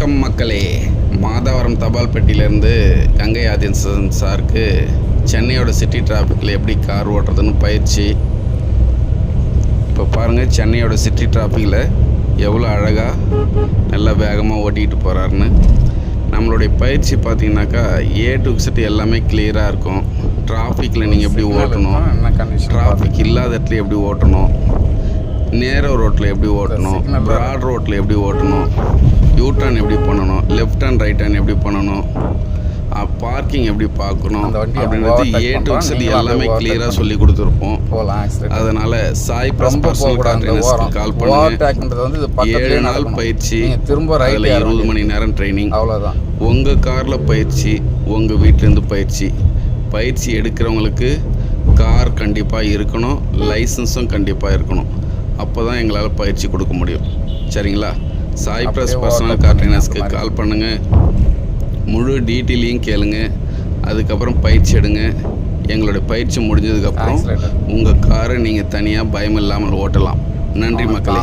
வணக்கம் மக்களே. மாதவரம் தபால் பெட்டியிலேருந்து கங்கை ஆதித்தன் சாருக்கு சென்னையோட சிட்டி டிராஃபிக்கில் எப்படி கார் ஓட்டுறதுன்னு பயிற்சி. இப்போ பாருங்கள், சென்னையோட சிட்டி டிராஃபிக்கில் எவ்வளோ அழகாக நல்லா வேகமாக ஓட்டிகிட்டு போகிறாருன்னு. நம்மளுடைய பயிற்சி பார்த்தீங்கன்னாக்கா ஏ டு Z எல்லாமே கிளியராக இருக்கும். டிராஃபிக்கில் நீங்கள் எப்படி ஓட்டணும், டிராஃபிக் இல்லாத இடத்துல எப்படி ஓட்டணும், நேரோ ரோட்டில் எப்படி ஓட்டணும், ப்ராட் ரோட்டில் எப்படி ஓட்டணும், யூ டர்ன் எப்படி பண்ணணும், லெஃப்ட் ஹேண்ட் ரைட் ஹேண்ட் எப்படி பண்ணணும், பார்க்கிங் எப்படி பார்க்கணும் அப்படின்றது ஏ டு Z எல்லாமே கிளியராக சொல்லி கொடுத்துருப்போம். அதனால் சாய் ப்ளஸ் பர்சனல் கார் ட்ரைனர்ஸ்க்கு கால் பண்ணுங்கள். 7 நாள் பயிற்சி, அதில் 20 மணி நேரம் ட்ரைனிங். அவ்வளோதான். உங்கள் காரில் பயிற்சி, உங்கள் வீட்டிலேருந்து பயிற்சி எடுக்கிறவங்களுக்கு கார் கண்டிப்பாக இருக்கணும், லைசன்ஸும் கண்டிப்பாக இருக்கணும். அப்போ தான் எங்களால் பயிற்சி கொடுக்க முடியும். சரிங்களா? சாய் ப்ளஸ் பர்சனல் கார் ட்ரைனர்ஸ்க்கு கால் பண்ணுங்கள். முழு டீட்டெயிலையும் கேளுங்க. அதுக்கப்புறம் பயிற்சி எடுங்க. எங்களுடைய பயிற்சி முடிஞ்சதுக்கப்புறம் உங்கள் காரை நீங்கள் தனியாக பயம் இல்லாமல் ஓட்டலாம். நன்றி மக்களே.